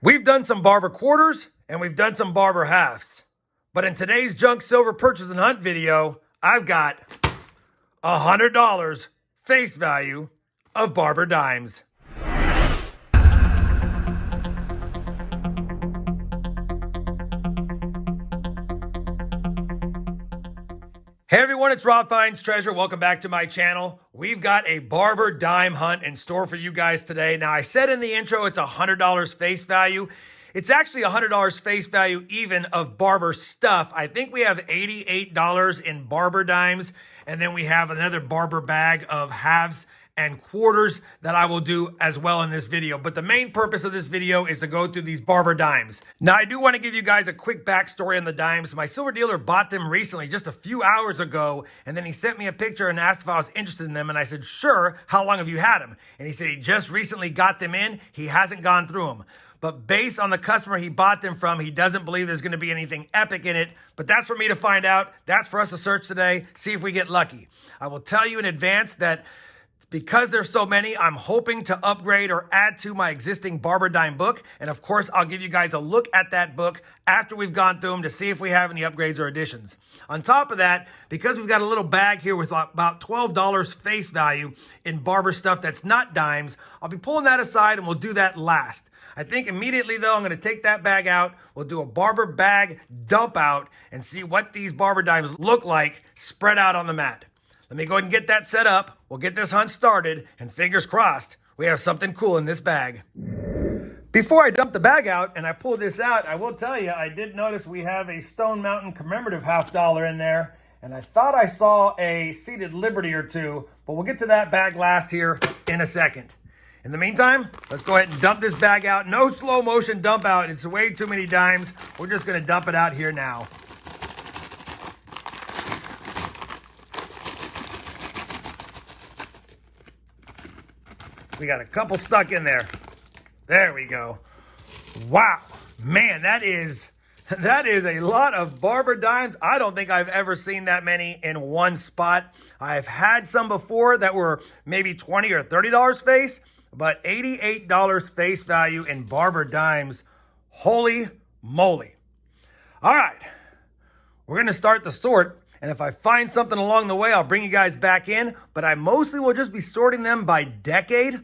We've done some Barber Quarters and we've done some Barber Halves. But in today's junk silver purchase and hunt video, I've got $100 face value of Barber Dimes. Hey everyone, it's RobFindsTreasure. Welcome back to my channel. We've got a Barber dime hunt in store for you guys today. Now, I said in the intro it's $100 face value. It's actually $100 face value even of Barber stuff. I think we have $88 in Barber dimes, and then we have another Barber bag of halves and quarters that I will do as well in this video. But the main purpose of this video is to go through these Barber dimes. Now, I do want to give you guys a quick backstory on the dimes. My silver dealer bought them recently, just a few hours ago, and then he sent me a picture and asked if I was interested in them, and I said, sure, how long have you had them? And he said he just recently got them in, he hasn't gone through them. But based on the customer he bought them from, he doesn't believe there's going to be anything epic in it. But that's for me to find out. That's for us to search today, see if we get lucky. I will tell you in advance that because there's so many, I'm hoping to upgrade or add to my existing Barber dime book. And of course, I'll give you guys a look at that book after we've gone through them to see if we have any upgrades or additions. On top of that, because we've got a little bag here with about $12 face value in Barber stuff that's not dimes, I'll be pulling that aside and we'll do that last. I think immediately though, I'm going to take that bag out. We'll do a Barber bag dump out and see what these Barber dimes look like spread out on the mat. Let me go ahead and get that set up. We'll get this hunt started, and fingers crossed, we have something cool in this bag. Before I dump the bag out and I pull this out, I will tell you, I did notice we have a Stone Mountain commemorative half dollar in there, and I thought I saw a seated Liberty or two, but we'll get to that bag last here in a second. In the meantime, let's go ahead and dump this bag out. No slow motion dump out. It's way too many dimes. We're just going to dump it out here now. We got a couple stuck in there. There we go. Wow, man, that is a lot of Barber dimes. I don't think I've ever seen that many in one spot. I've had some before that were maybe $20 or $30 face, but $88 face value in Barber dimes. Holy moly. All right, we're gonna start the sort. And if I find something along the way, I'll bring you guys back in. But I mostly will just be sorting them by decade,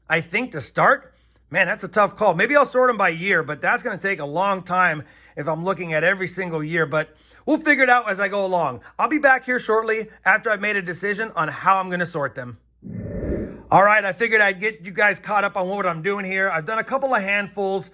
I think, to start. Man, that's a tough call. Maybe I'll sort them by year, but that's going to take a long time if I'm looking at every single year. But we'll figure it out as I go along. I'll be back here shortly after I've made a decision on how I'm going to sort them. All right, I figured I'd get you guys caught up on what I'm doing here. I've done a couple of handfuls.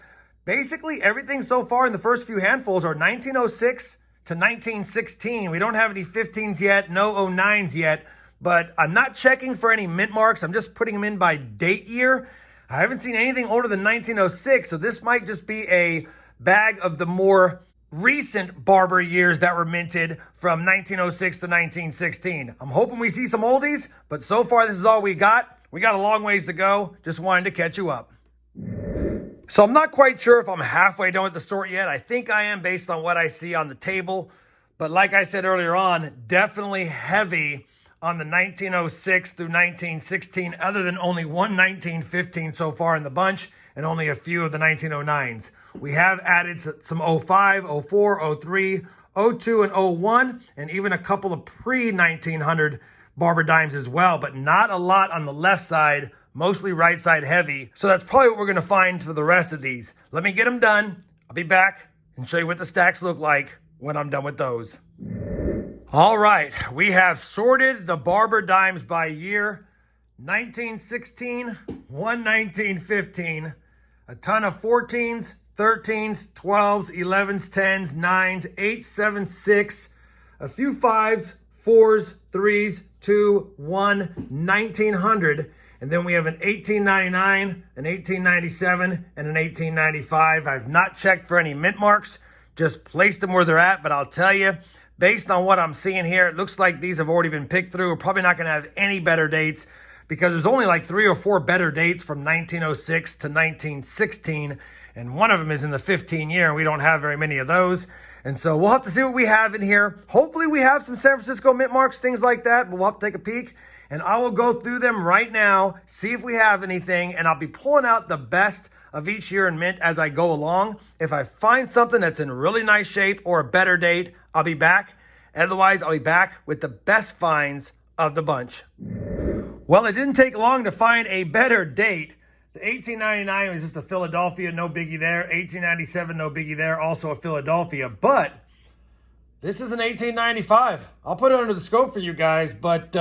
Basically, everything so far in the first few handfuls are 1906 to 1916. We don't have any 15s yet, no 09s yet, but I'm not checking for any mint marks. I'm just putting them in by date year. I haven't seen anything older than 1906, so this might just be a bag of the more recent Barber years that were minted from 1906 to 1916. I'm hoping we see some oldies, but so far this is all we got. We got a long ways to go. Just wanted to catch you up. So I'm not quite sure if I'm halfway done with the sort yet. I think I am based on what I see on the table. But like I said earlier on, definitely heavy on the 1906 through 1916, other than only one 1915 so far in the bunch and only a few of the 1909s. We have added some 05, 04, 03, 02, and 01, and even a couple of pre-1900 Barber dimes as well, but not a lot on the left side. Mostly right side heavy. So that's probably what we're going to find for the rest of these. Let me get them done. I'll be back and show you what the stacks look like when I'm done with those. All right, we have sorted the Barber dimes by year. 1916, 1915, a ton of 14s, 13s, 12s, 11s, 10s, 9s, 8s, 7s, 6, a few 5s, 4s, 3s, 2, 1, 1900. And then we have an 1899, an 1897, and an 1895. I've not checked for any mint marks, just placed them where they're at. But I'll tell you, based on what I'm seeing here, it looks like these have already been picked through. We're probably not going to have any better dates because there's only like 3 or 4 better dates from 1906 to 1916. And one of them is in the 15 year, and we don't have very many of those. And so we'll have to see what we have in here. Hopefully we have some San Francisco mint marks, things like that, but we'll have to take a peek. And I will go through them right now, see if we have anything, and I'll be pulling out the best of each year in mint as I go along. If I find something that's in really nice shape or a better date, I'll be back. Otherwise, I'll be back with the best finds of the bunch. Well, it didn't take long to find a better date. The 1899 was just a Philadelphia, no biggie there. 1897, no biggie there, also a Philadelphia. But this is an 1895. I'll put it under the scope for you guys, but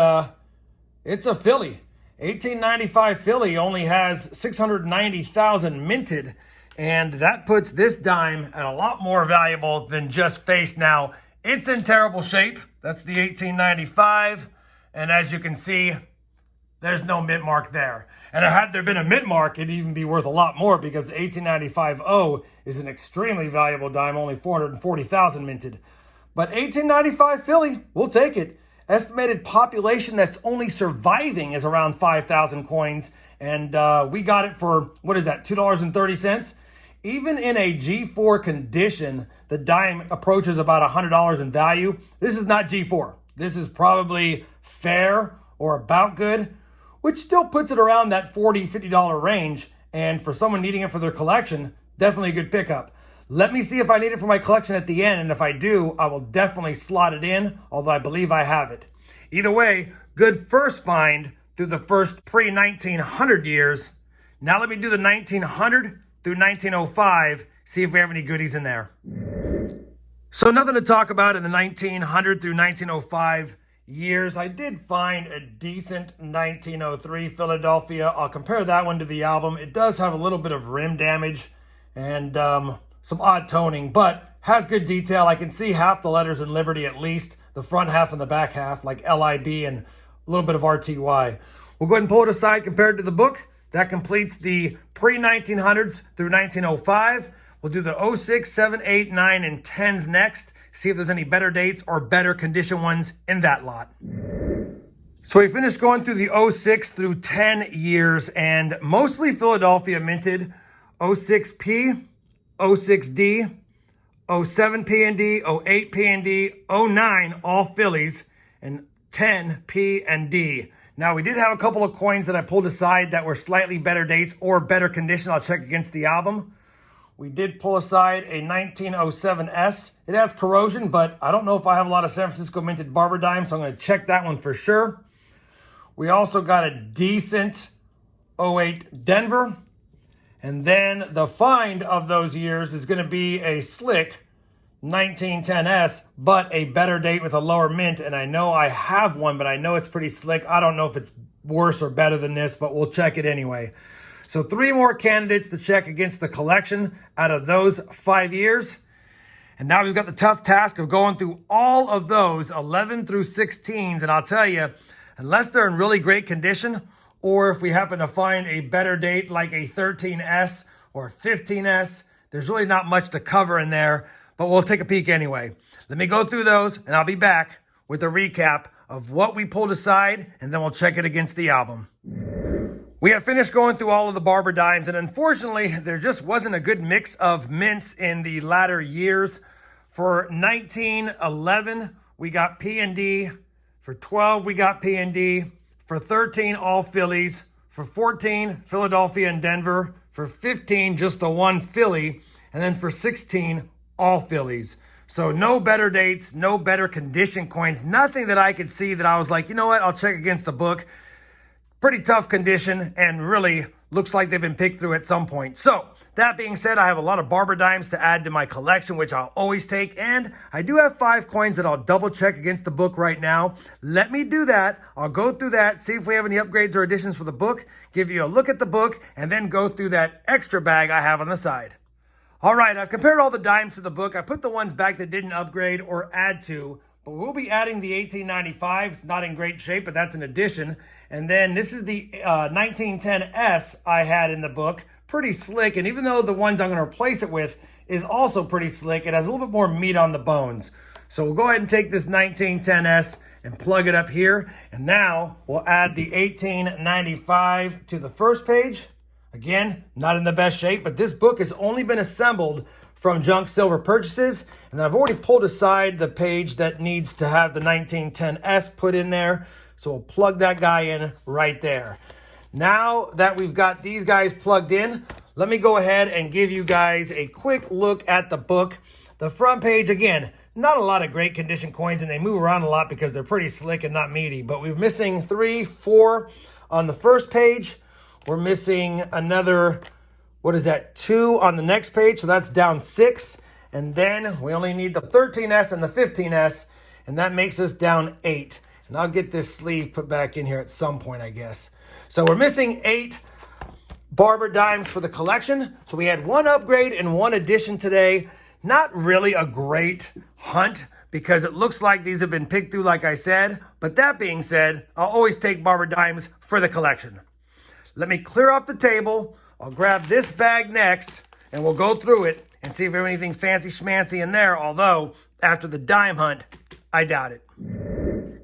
it's a Philly. 1895 Philly only has 690,000 minted, and that puts this dime at a lot more valuable than just face. Now, it's in terrible shape. That's the 1895, and as you can see, there's no mint mark there. And had there been a mint mark, it'd even be worth a lot more because the 1895 O is an extremely valuable dime, only 440,000 minted. But 1895 Philly, we'll take it. Estimated population that's only surviving is around 5,000 coins. And we got it for, what is that, $2.30? Even in a G4 condition, the dime approaches about $100 in value. This is not G4. This is probably fair or about good, which still puts it around that $40, $50 range. And for someone needing it for their collection, definitely a good pickup. Let me see if I need it for my collection at the end, and if I do, I will definitely slot it in, although I believe I have it. Either way, good first find through the first pre-1900 years. Now let me do the 1900 through 1905, see if we have any goodies in there. So nothing to talk about in the 1900 through 1905 years. I did find a decent 1903 Philadelphia. I'll compare that one to the album. It does have a little bit of rim damage and some odd toning, but has good detail. I can see half the letters in Liberty at least, the front half and the back half, like LIB and a little bit of RTY. We'll go ahead and pull it aside compared to the book. That completes the pre-1900s through 1905. We'll do the 06, 7, 8, 9, and 10s next. See if there's any better dates or better condition ones in that lot. So we finished going through the 06 through 10 years, and mostly Philadelphia minted. 06P, 06D, 07 P&D, 08 P&D, 09 all Phillies, and 10 P and D. Now, we did have a couple of coins that I pulled aside that were slightly better dates or better condition. I'll check against the album. We did pull aside a 1907S. It has corrosion, but I don't know if I have a lot of San Francisco minted Barber Dimes, so I'm going to check that one for sure. We also got a decent 08 Denver. And then the find of those years is going to be a slick 1910S, but a better date with a lower mint. And I know I have one, but I know it's pretty slick. I don't know if it's worse or better than this, but we'll check it anyway. So 3 more candidates to check against the collection out of those 5 years. And now we've got the tough task of going through all of those 11 through 16s. And I'll tell you, unless they're in really great condition, or if we happen to find a better date like a 13S or 15S, there's really not much to cover in there, but we'll take a peek anyway. Let me go through those, and I'll be back with a recap of what we pulled aside, and then we'll check it against the album. We have finished going through all of the Barber Dimes, and unfortunately, there just wasn't a good mix of mints in the latter years. For 1911, we got P&D. For 12, we got P&D. For 13, all Phillies. For 14, Philadelphia and Denver. For 15, just the one Philly. And then for 16, all Phillies. So no better dates, no better condition coins, nothing that I could see that I was like, you know what, I'll check against the book. Pretty tough condition and really looks like they've been picked through at some point. So that being said, I have a lot of Barber Dimes to add to my collection, which I'll always take. And I do have 5 coins that I'll double check against the book right now. Let me do that. I'll go through that, see if we have any upgrades or additions for the book, give you a look at the book, and then go through that extra bag I have on the side. All right, I've compared all the dimes to the book. I put the ones back that didn't upgrade or add to, but we'll be adding the 1895. It's not in great shape, but that's an addition. And then this is the 1910S I had in the book. Pretty slick, and even though the ones I'm going to replace it with is also pretty slick, it has a little bit more meat on the bones. So we'll go ahead and take this 1910S and plug it up here. And now we'll add the 1895 to the first page. Again, not in the best shape, but this book has only been assembled from junk silver purchases. And I've already pulled aside the page that needs to have the 1910S put in there. So we'll plug that guy in right there. Now that we've got these guys plugged in, let me go ahead and give you guys a quick look at the book. The front page, again, not a lot of great condition coins, and they move around a lot because they're pretty slick and not meaty. But we're missing 3, 4 on the first page. We're missing another, 2 on the next page. So that's down 6. And then we only need the 13S and the 15S, and that makes us down 8. And I'll get this sleeve put back in here at some point, I guess. So we're missing 8 Barber Dimes for the collection. So we had 1 upgrade and 1 addition today. Not really a great hunt because it looks like these have been picked through, like I said. But that being said, I'll always take Barber Dimes for the collection. Let me clear off the table. I'll grab this bag next, and we'll go through it and see if there's anything fancy schmancy in there. Although, after the dime hunt, I doubt it.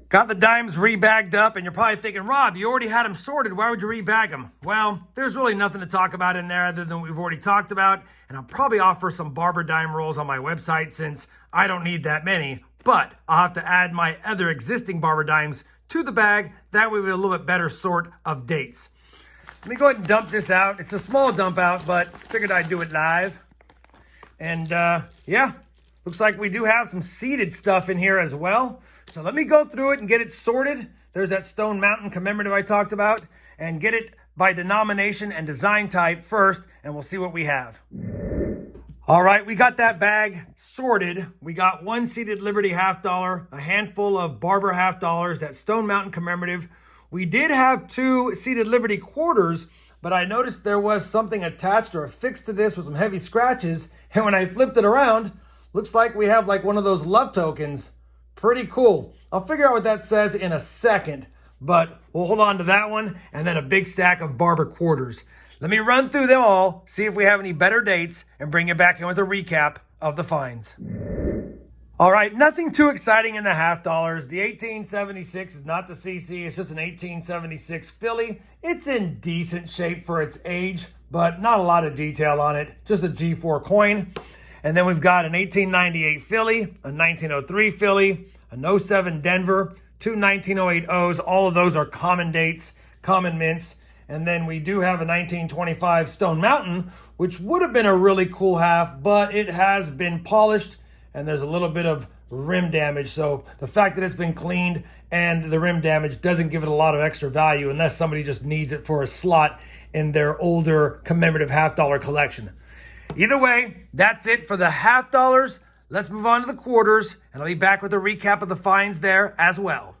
Got the dimes rebagged up, and you're probably thinking, Rob, you already had them sorted. Why would you rebag them? Well, there's really nothing to talk about in there other than what we've already talked about. And I'll probably offer some Barber dime rolls on my website since I don't need that many. But I'll have to add my other existing Barber dimes to the bag. That way we have a little bit better sort of dates. Let me go ahead and dump this out. It's a small dump out, but figured I'd do it live. And yeah, looks like we do have some seeded stuff in here as well. So let me go through it and get it sorted. There's that Stone Mountain commemorative I talked about, and get it by denomination and design type first, and we'll see what we have. All right, we got that bag sorted. We got 1 seeded Liberty Half Dollar, a handful of Barber Half Dollars, that Stone Mountain commemorative. We did have 2 seeded Liberty Quarters, but I noticed there was something attached or affixed to this with some heavy scratches, and when I flipped it around, looks like we have like one of those love tokens. Pretty cool. I'll figure out what that says in a second, but we'll hold on to that one, and then a big stack of Barber Quarters. Let me run through them all, see if we have any better dates, and bring you back in with a recap of the finds. All right, nothing too exciting in the half dollars. The 1876 is not the CC, it's just an 1876 Philly. It's in decent shape for its age, but not a lot of detail on it. Just a G4 coin. And then we've got an 1898 Philly, a 1903 Philly, an 07 Denver, 2 1908 O's. All of those are common dates, common mints. And then we do have a 1925 Stone Mountain, which would have been a really cool half, but it has been polished and there's a little bit of rim damage. So the fact that it's been cleaned and the rim damage doesn't give it a lot of extra value unless somebody just needs it for a slot in their older commemorative half dollar collection. Either way, that's it for the half dollars. Let's move on to the quarters, and I'll be back with a recap of the finds there as well.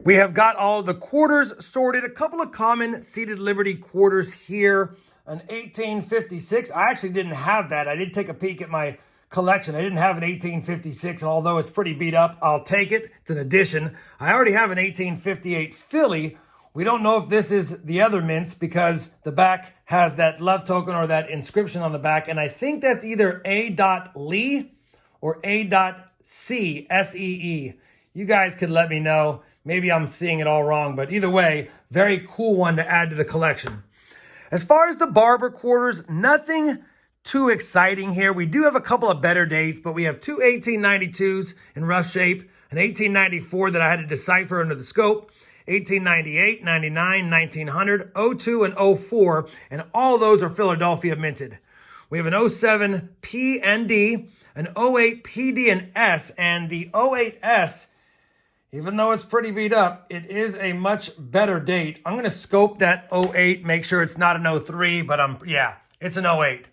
We have got all the quarters sorted. A couple of common seeded Liberty quarters here. An 1856. I actually didn't have that. I did take a peek at my collection. I didn't have an 1856, and although it's pretty beat up, I'll take it. It's an addition. I already have an 1858 Philly. We don't know if this is the other mints because the back has that love token or that inscription on the back, and I think that's either A. Lee or A.C. S-E-E. You guys could let me know. Maybe I'm seeing it all wrong, but either way, very cool one to add to the collection. As far as the Barber Quarters, nothing too exciting here. We do have a couple of better dates, but we have 2 1892s in rough shape, an 1894 that I had to decipher under the scope, 1898, 99, 1900, 02, and 04, and all of those are Philadelphia minted. We have an 07 P and D, an 08 PD and S, and the 08S, even though it's pretty beat up, it is a much better date. I'm going to scope that 08, make sure it's not an 03, but it's an 08.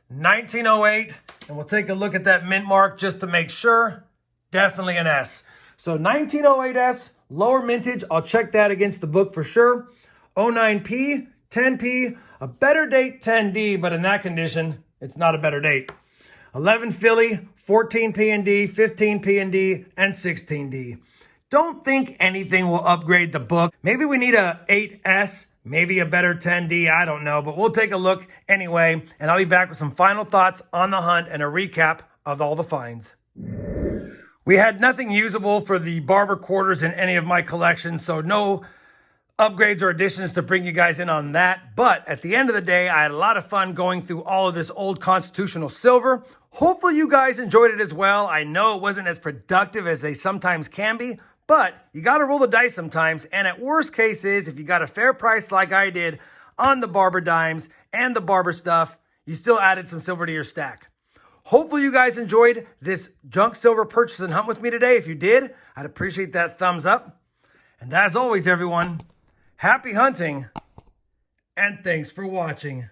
1908, and we'll take a look at that mint mark just to make sure. Definitely an S. So 1908S, lower mintage. I'll check that against the book for sure. 09P, 10P, a better date 10D, but in that condition, it's not a better date. 11 Philly, 14 P&D, 15 P&D, and 16D. Don't think anything will upgrade the book. Maybe we need a 8S, maybe a better 10D, I don't know, but we'll take a look anyway, and I'll be back with some final thoughts on the hunt and a recap of all the finds. We had nothing usable for the Barber Quarters in any of my collections, so no upgrades or additions to bring you guys in on that. But at the end of the day, I had a lot of fun going through all of this old constitutional silver. Hopefully you guys enjoyed it as well. I know it wasn't as productive as they sometimes can be, but you got to roll the dice sometimes. And at worst case is if you got a fair price like I did on the Barber Dimes and the barber stuff, you still added some silver to your stack. Hopefully you guys enjoyed this junk silver purchase and hunt with me today. If you did, I'd appreciate that thumbs up. And as always, everyone, happy hunting and thanks for watching.